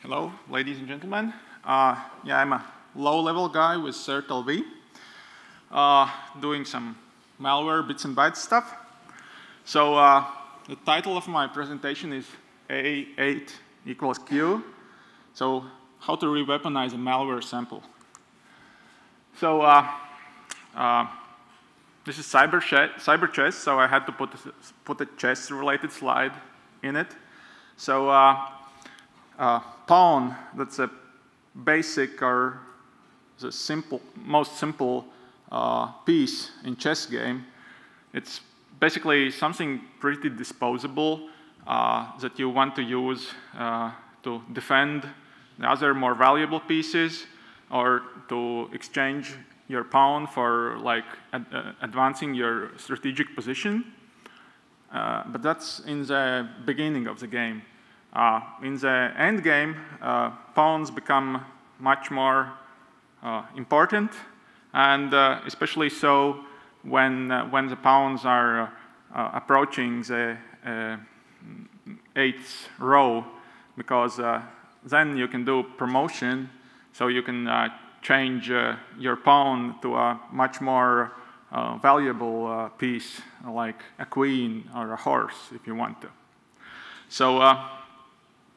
Hello, ladies and gentlemen. Yeah, I'm a low-level guy with CERT.LV, doing some malware bits and bytes stuff. So the title of my presentation is A8 equals Q. So how to reweaponize a malware sample. So this is cyber chess, so I had to put a chess-related slide in it. So pawn, that's a basic or the most simple piece in chess game. It's basically something pretty disposable that you want to use to defend the other more valuable pieces or to exchange your pawn for like advancing your strategic position. But that's in the beginning of the game. In the end game, pawns become much more important, and especially so when the pawns are approaching the 8th row, because then you can do promotion, so you can change your pawn to a much more valuable piece, like a queen or a horse, if you want to. So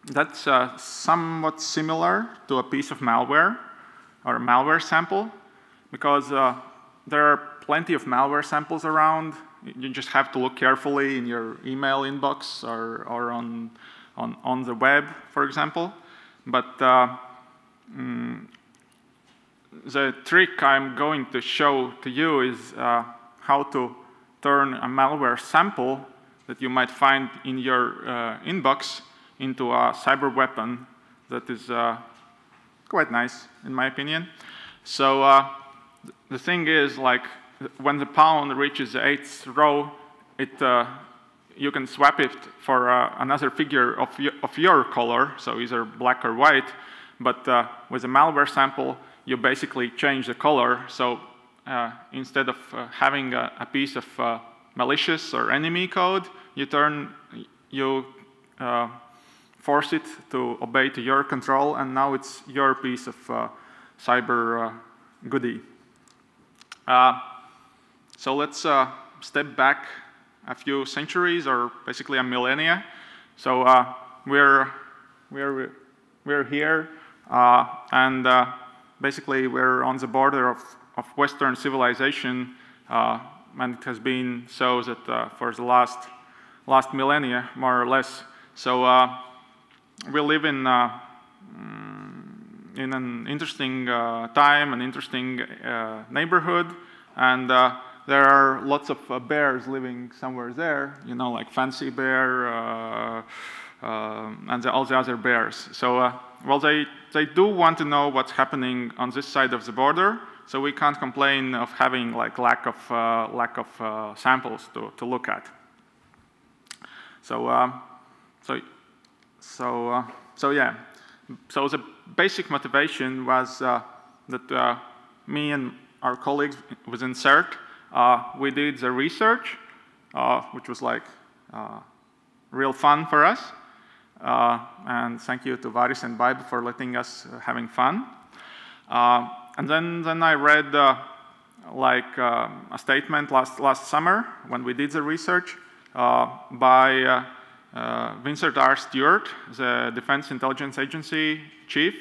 that's somewhat similar to a piece of malware or a malware sample, because there are plenty of malware samples around. You just have to look carefully in your email inbox or on the web, for example. But the trick I'm going to show to you is how to turn a malware sample that you might find in your inbox into a cyber weapon that is quite nice, in my opinion. So the thing is, like, when the pawn reaches the 8th row, you can swap it for another figure of your color, so either black or white. But with a malware sample, you basically change the color. So instead of having a piece of malicious or enemy code, you force it to obey to your control, and now it's your piece of cyber goodie. So let's step back a few centuries, or basically a millennia. So we're here, and basically we're on the border of Western civilization, and it has been so that for the last millennia, more or less. So we live in an interesting time, an interesting neighborhood, and there are lots of bears living somewhere there, you know, like Fancy Bear and all the other bears. So, well, they do want to know what's happening on this side of the border, so we can't complain of having like lack of samples to look at. So yeah. So the basic motivation was that me and our colleagues within CERT, we did the research, which was like real fun for us. And thank you to Varis and Bibe for letting us having fun. And then I read like a statement last summer when we did the research by Vincent R. Stewart, the Defense Intelligence Agency chief,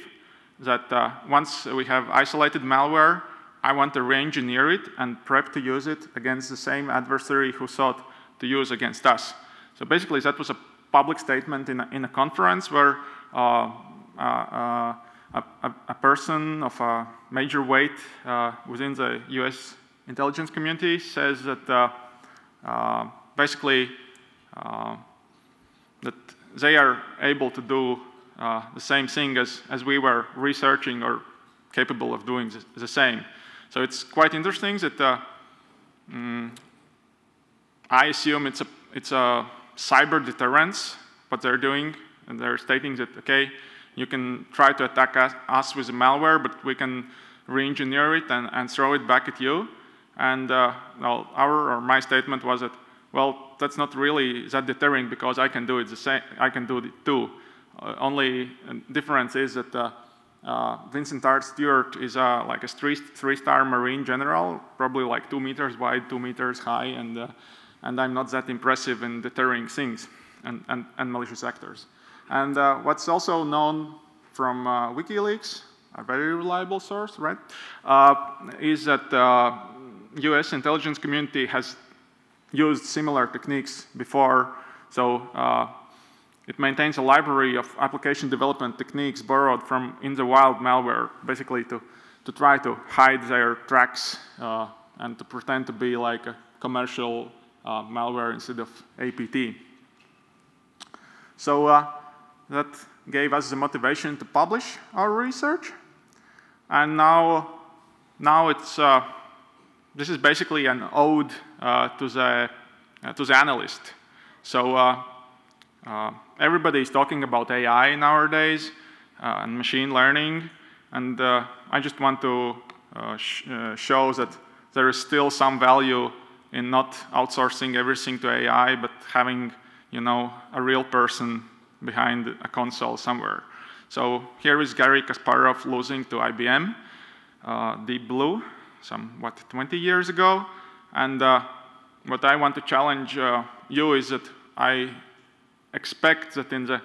that once we have isolated malware, I want to re-engineer it and prep to use it against the same adversary who sought to use against us. So basically, that was a public statement in a conference where a person of a major weight within the US intelligence community says that basically that they are able to do the same thing as we were researching, or capable of doing the same. So it's quite interesting that I assume it's a cyber deterrence, what they're doing, and they're stating that, okay, you can try to attack us with a malware, but we can re-engineer it and throw it back at you. And well, my statement was that, well, that's not really that deterring, because I can do it the same. I can do it too. only difference is that Vincent R. Stewart is like a three-star Marine general, probably like 2 meters wide, 2 meters high, and I'm not that impressive in deterring things and malicious actors. And what's also known from WikiLeaks, a very reliable source, right, is that US intelligence community has used similar techniques before. So it maintains a library of application development techniques borrowed from in-the-wild malware, basically to try to hide their tracks and to pretend to be like a commercial malware instead of APT. So that gave us the motivation to publish our research. And now it's this is basically an ode to the analyst. So everybody is talking about AI nowadays and machine learning, and I just want to show that there is still some value in not outsourcing everything to AI, but having, you know, a real person behind a console somewhere. So here is Garry Kasparov losing to IBM, Deep Blue, somewhat 20 years ago. And what I want to challenge you is that I expect that in the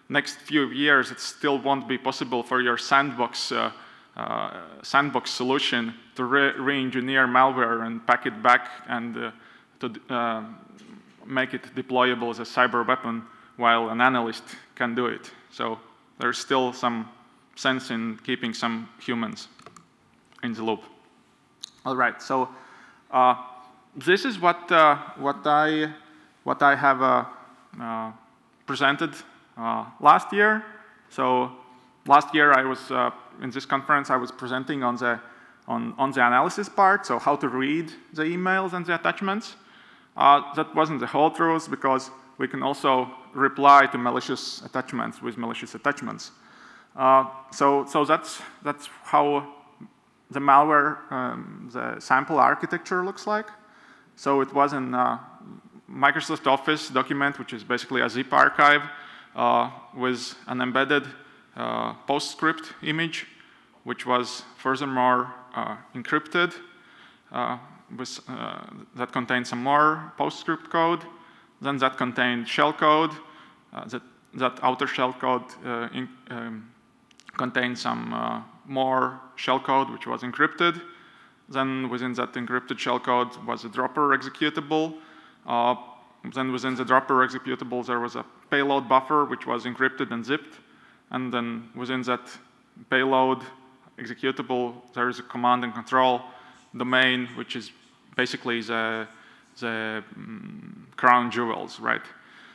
next few years it still won't be possible for your sandbox solution to re-engineer malware and pack it back and to make it deployable as a cyber weapon, while an analyst can do it. So there's still some sense in keeping some humans in the loop. All right, so this is what I have presented last year. So last year I was in this conference. I was presenting on the analysis part, so how to read the emails and the attachments. That wasn't the whole truth, because we can also reply to malicious attachments with malicious attachments. So that's how the malware, the sample architecture looks like. So it was in Microsoft Office document, which is basically a zip archive with an embedded PostScript image, which was furthermore encrypted. That contained some more PostScript code. Then that contained shellcode. That outer shellcode contained some more shellcode, which was encrypted. Then within that encrypted shellcode was a dropper executable. Then within the dropper executable, there was a payload buffer, which was encrypted and zipped. And then within that payload executable, there is a command and control domain, which is basically the crown jewels, right?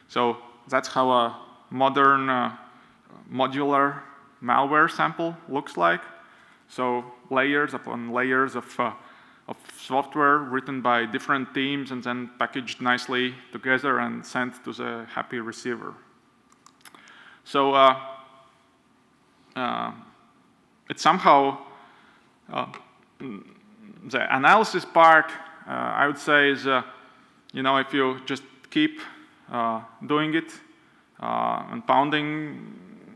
So that's how a modern modular malware sample looks like. So layers upon layers of software written by different teams and then packaged nicely together and sent to the happy receiver. So it's somehow the analysis part, I would say, is you know, if you just keep doing it and pounding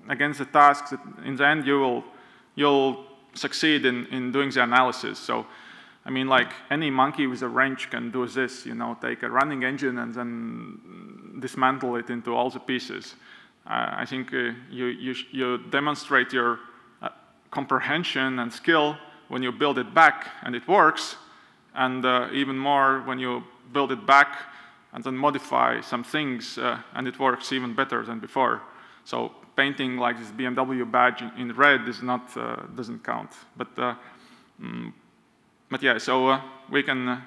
against the tasks, in the end you'll succeed in doing the analysis. So I mean, like any monkey with a wrench can do this, you know, take a running engine and then dismantle it into all the pieces. I think you demonstrate your comprehension and skill when you build it back and it works, and even more when you build it back and then modify some things and it works even better than before. So painting like this BMW badge in red is not doesn't count. But yeah, so we can.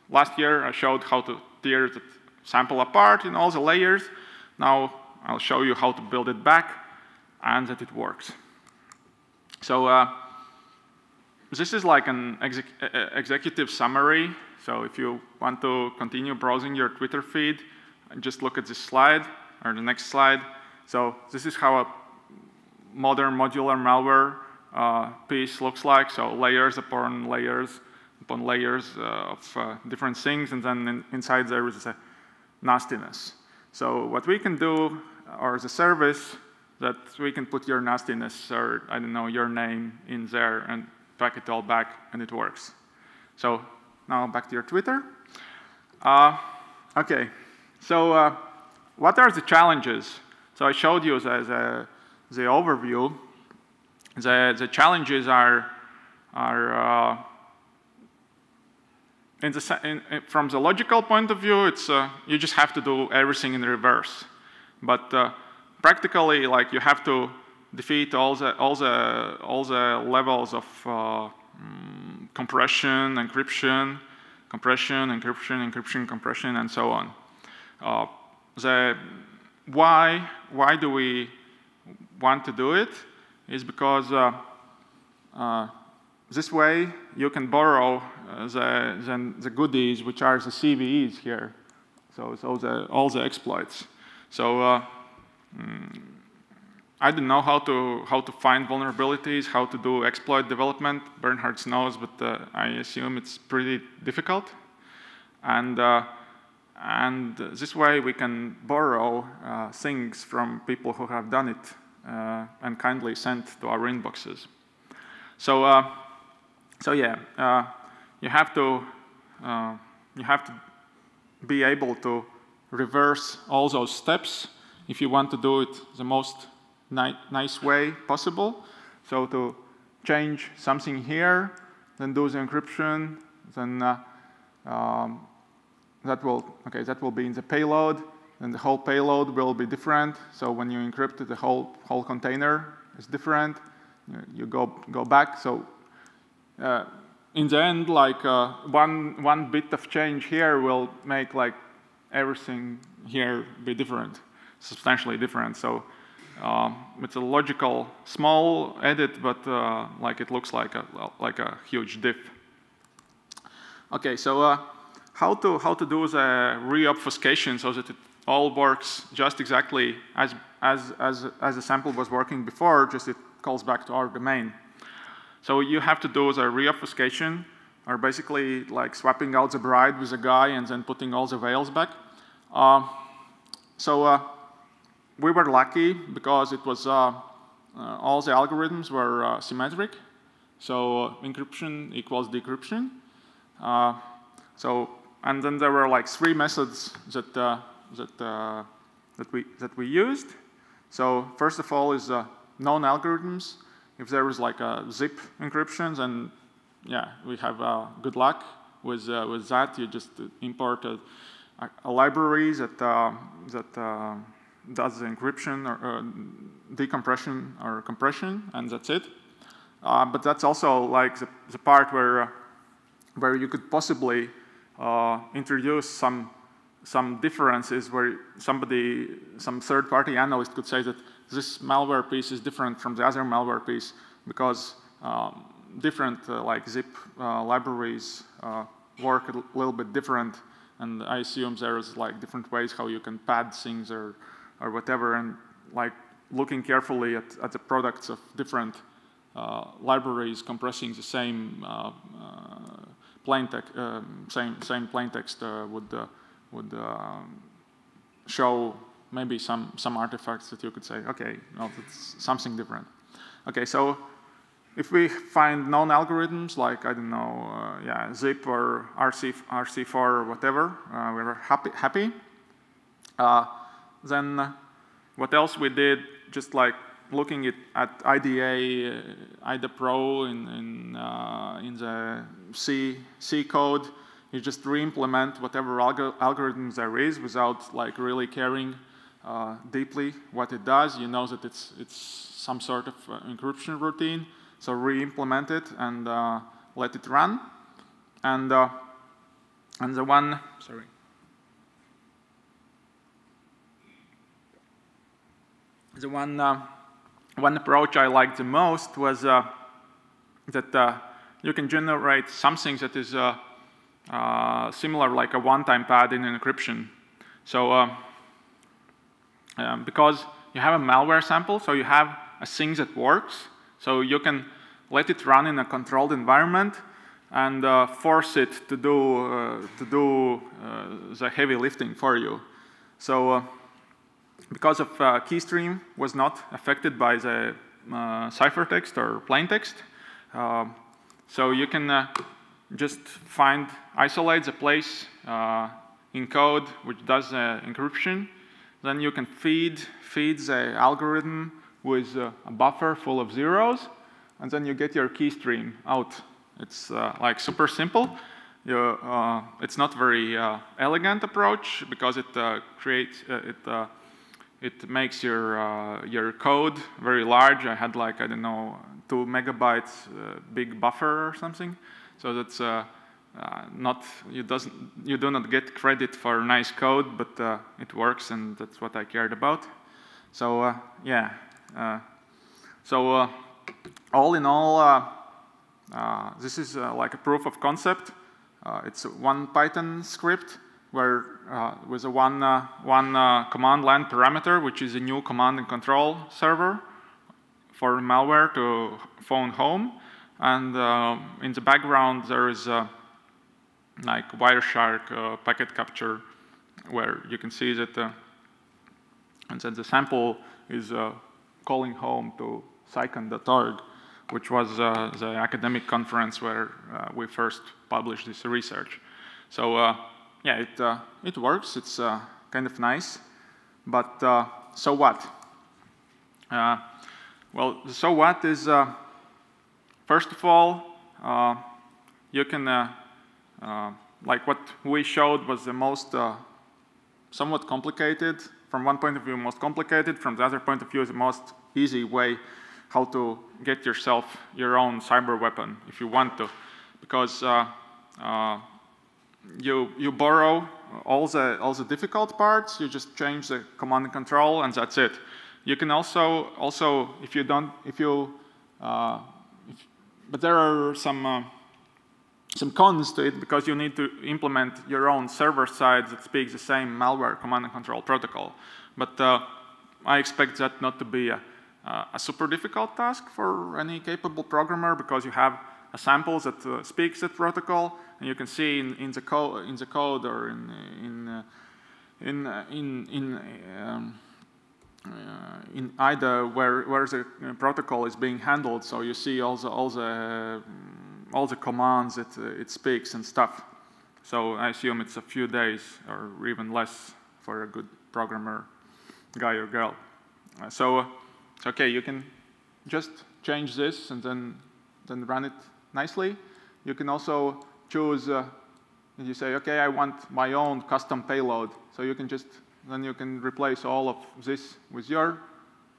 Last year I showed how to tear the sample apart in all the layers. Now I'll show you how to build it back and that it works. So this is like an executive summary. So if you want to continue browsing your Twitter feed, just look at this slide or the next slide. So this is how a modern modular malware piece looks like. So layers upon layers of different things, and then inside there is a nastiness. So what we can do, or the service, that we can put your nastiness or, I don't know, your name in there and pack it all back, and it works. So now back to your Twitter. Okay, so what are the challenges? So I showed you the overview. The challenges are from the logical point of view, it's you just have to do everything in reverse. But practically, like, you have to defeat all the levels of compression, encryption, compression, encryption, encryption, compression, and so on. Why do we want to do it? Is because this way you can borrow the goodies, which are the CVEs here, so all the exploits. So I don't know how to find vulnerabilities, how to do exploit development. Bernhard knows, but I assume it's pretty difficult. And this way we can borrow things from people who have done it and kindly send to our inboxes. So yeah, you have to be able to reverse all those steps if you want to do it the most nice way possible. So to change something here, then do the encryption, then that will be in the payload, and the whole payload will be different. So when you encrypt it, the whole container is different. You go back. So in the end, like one bit of change here will make like everything here be different, substantially different. So it's a logical small edit, but like it looks like a huge diff. Okay, so how to do the reobfuscation so that it all works just exactly as the sample was working before, just it calls back to our domain. So you have to do the reobfuscation, or basically like swapping out the bride with the guy and then putting all the veils back. We were lucky because it was all the algorithms were symmetric. So encryption equals decryption. And then there were like 3 methods that we used. So first of all is known algorithms. If there is like a zip encryption, then yeah, we have good luck with that. You just import a library that does the encryption or decompression or compression, and that's it. But that's also like the part where you could possibly introduce some differences where some third-party analyst could say that this malware piece is different from the other malware piece because different like zip libraries work a little bit different, and I assume there's like different ways how you can pad things or whatever, and like looking carefully at the products of different libraries compressing the same plain text, same plain text would show maybe some artifacts that you could say, okay, no, that's something different. Okay, so if we find known algorithms like, I don't know, yeah, zip or RC4 or whatever, we're happy. Then what else we did, just like looking at IDA Pro in the C code, you just re-implement whatever algorithms there is without like really caring deeply what it does. You know that it's some sort of encryption routine, so re-implement it and let it run. And the one, sorry. The one approach I liked the most was that you can generate something that is similar, like a one-time pad in encryption. So because you have a malware sample, so you have a thing that works, so you can let it run in a controlled environment and force it to do the heavy lifting for you. So because of keystream was not affected by the ciphertext or plaintext. So you can just isolate the place in code which does encryption. Then you can feed the algorithm with a buffer full of zeros, and then you get your keystream out. It's like super simple. It's not very elegant approach because it it makes your code very large. I had like, I don't know, 2 megabytes big buffer or something. So that's you do not get credit for nice code, but it works, and that's what I cared about. So yeah. All in all, this is like a proof of concept. It's one Python script where with a one command line parameter, which is a new command and control server for malware to phone home. And in the background, there is like Wireshark packet capture, where you can see that, and that the sample is calling home to cycon.org, which was the academic conference where we first published this research. So yeah, it works. It's kind of nice. But so what? Well, the so what is, first of all, you can, like what we showed was the most somewhat complicated. From one point of view, most complicated. From the other point of view, the most easy way how to get yourself your own cyber weapon if you want to, because you borrow all the difficult parts. You just change the command and control, and that's it. You can also but there are some cons to it, because you need to implement your own server side that speaks the same malware command and control protocol. But I expect that not to be a super difficult task for any capable programmer, because you have a sample that speaks that protocol, and you can see in the code or in either where the protocol is being handled. So you see all the commands that it speaks and stuff. So I assume it's a few days or even less for a good programmer guy or girl. So okay, you can just change this and then run it nicely. You can also choose, and you say, okay, I want my own custom payload. So you can then you can replace all of this with your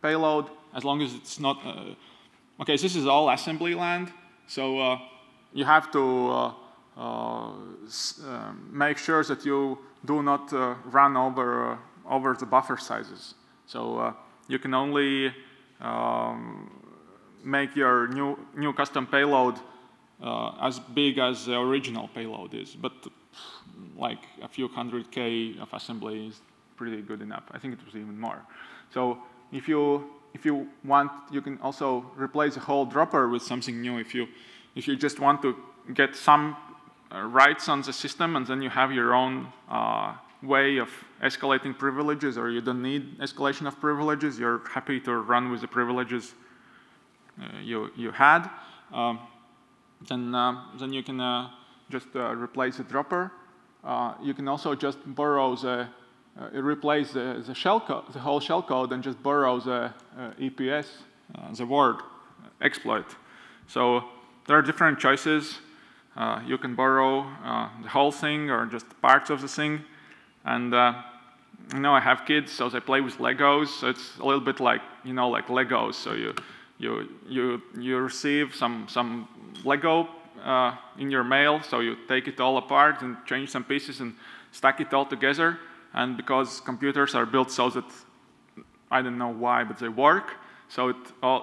payload, as long as it's not, okay, this is all assembly land. So you have to make sure that you do not run over the buffer sizes. So you can only make your new custom payload as big as the original payload is, but like a few 100K of assembly is pretty good enough. I think it was even more. So if you want, you can also replace the whole dropper with something new. If you just want to get some writes on the system, and then you have your own way of escalating privileges, or you don't need escalation of privileges, you're happy to run with the privileges you had, then you can just replace the dropper. You can also just borrow replace the shell code, the whole shell code, and just borrow the EPS, the word exploit. So there are different choices. You can borrow the whole thing or just parts of the thing. And you know, I have kids, so they play with Legos. So it's a little bit like, you know, like Legos. So you receive some Lego in your mail. So you take it all apart and change some pieces and stack it all together. And because computers are built so that, I don't know why, but they work. So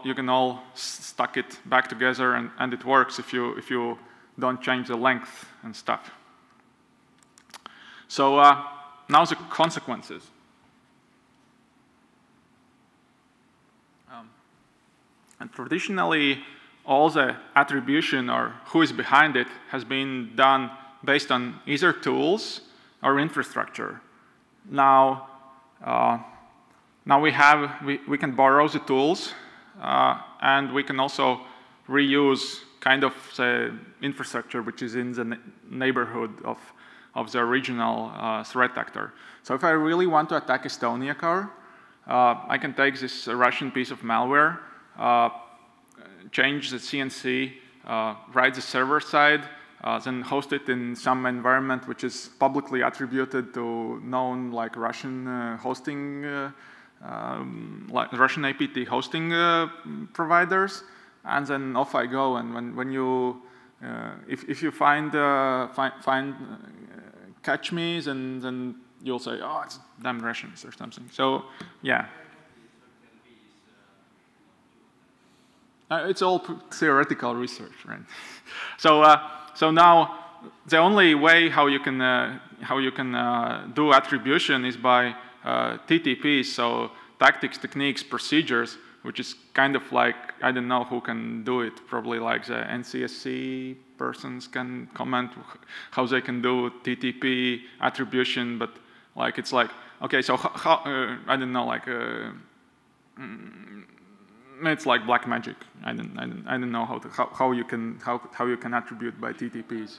you can all stack it back together, and it works if you don't change the length and stuff. So now the consequences. And traditionally, all the attribution or who is behind it has been done based on either tools or infrastructure. Now, Now we can borrow the tools, and we can also reuse kind of the infrastructure which is in the neighborhood of the original threat actor. So if I really want to attack Estonia car, I can take this Russian piece of malware, change the CNC, write the server side, then host it in some environment which is publicly attributed to known like Russian hosting, like Russian APT hosting providers, and then off I go. And when you, if you catch me, then you'll say, oh, it's damn Russians or something. So yeah. It's all theoretical research, right? So now the only way how you can do attribution is by TTPs, so tactics, techniques, procedures, which is kind of like, I don't know who can do it. Probably like the NCSC persons can comment how they can do TTP attribution, but like it's like, okay, so how, I don't know, like. It's like black magic. I don't know how you can attribute by TTPs.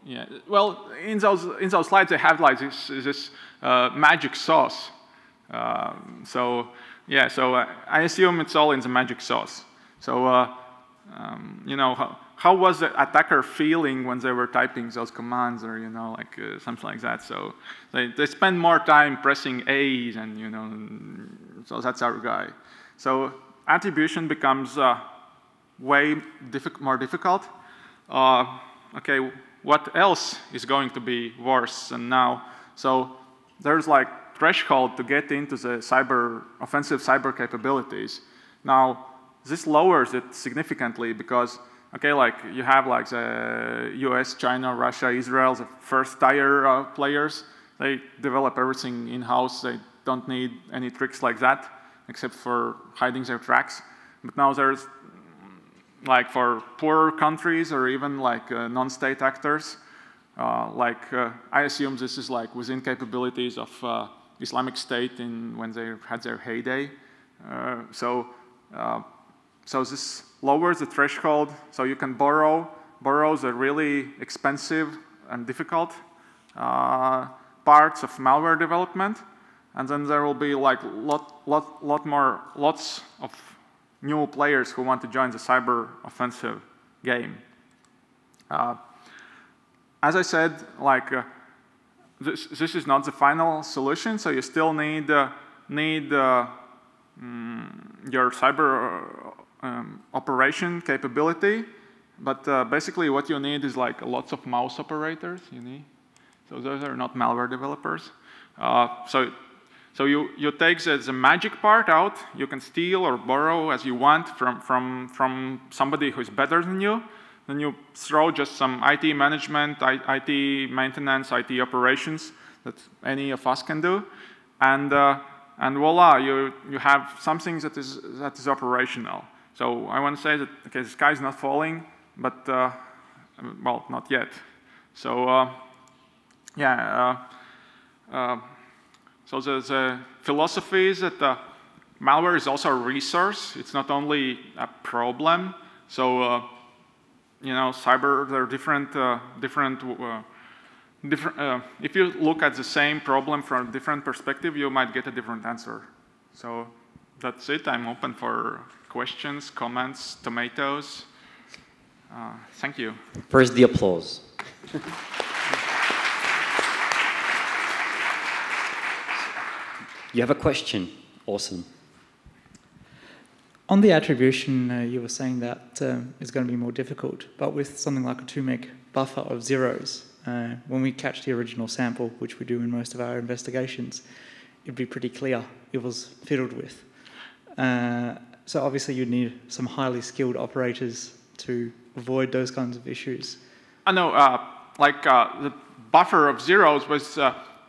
Yeah. Well, in those slides they have like this magic sauce. So yeah. So I assume it's all in the magic sauce. So you know, how was the attacker feeling when they were typing those commands, or you know, like something like that. So they spend more time pressing A's, and you know, so that's our guy. So attribution becomes way more difficult. Okay, what else is going to be worse than now? So there's like threshold to get into the offensive cyber capabilities. Now this lowers it significantly because, okay, like you have like the US, China, Russia, Israel, the first tier players. They develop everything in-house. They don't need any tricks like that, except for hiding their tracks. But now there's, like for poorer countries or even like non-state actors, I assume this is like within capabilities of Islamic State when they had their heyday. So this lowers the threshold, so you can borrow the really expensive and difficult parts of malware development, and then there will be like lots of new players who want to join the cyber offensive game. As I said, like this is not the final solution, so you still need your cyber operation capability, but basically what you need is like lots of mouse operators. So those are not malware developers. So you take the magic part out. You can steal or borrow as you want from somebody who's better than you. Then you throw just some IT management, IT maintenance, IT operations that any of us can do, and voila, you have something that is operational. So I want to say that, okay, the sky is not falling, but well, not yet. So yeah. So the philosophy is that malware is also a resource. It's not only a problem. So you know, cyber, there are different. If you look at the same problem from a different perspective, you might get a different answer. So that's it. I'm open for questions, comments, tomatoes. Thank you. Where's the applause? You have a question. Awesome. On the attribution, you were saying that it's going to be more difficult, but with something like a 2 meg buffer of zeros, when we catch the original sample, which we do in most of our investigations, it'd be pretty clear it was fiddled with. So obviously you'd need some highly skilled operators to avoid those kinds of issues. I know, the buffer of zeros was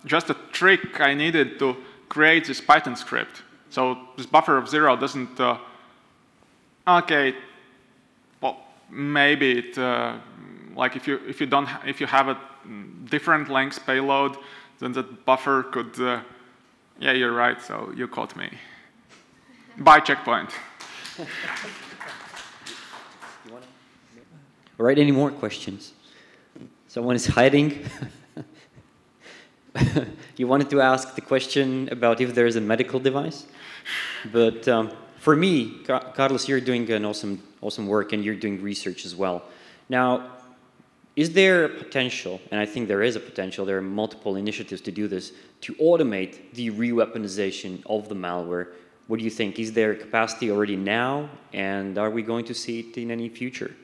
just a trick I needed to create this Python script. So this buffer of zero doesn't, okay, well, maybe it, like if you have a different length payload, then that buffer could, yeah, you're right, so you caught me. By checkpoint. All right, any more questions? Someone is hiding. You wanted to ask the question about if there is a medical device, but for me, Kārlis, you're doing an awesome work, and you're doing research as well. Now, is there a potential, and I think there is a potential, there are multiple initiatives to do this, to automate the reweaponization of the malware? What do you think? Is there capacity already now, and are we going to see it in any future?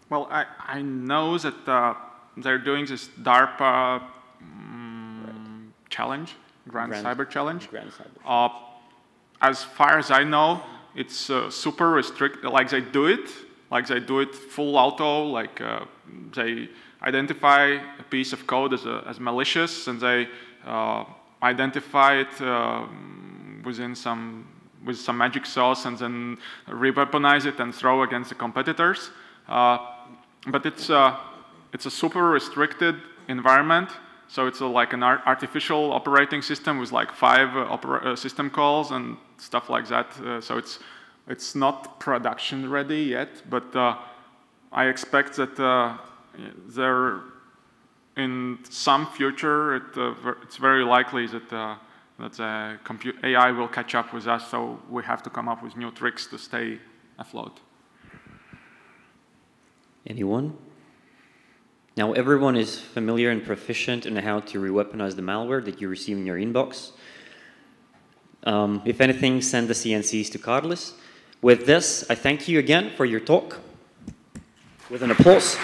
Well, I know that they're doing this DARPA challenge, Grand Cyber Challenge. Grand Cyber. As far as I know, it's super restricted. Like they do it full auto. Like they identify a piece of code as malicious, and they identify it with some magic sauce, and then reweaponize it and throw against the competitors. But it's a super restricted environment. So it's like an artificial operating system with like 5 system calls and stuff like that. So it's not production ready yet, but I expect that there, in some future, it's very likely that AI will catch up with us. So we have to come up with new tricks to stay afloat. Anyone? Now, everyone is familiar and proficient in how to reweaponize the malware that you receive in your inbox. If anything, send the CNCs to Kārlis. With this, I thank you again for your talk. With an applause.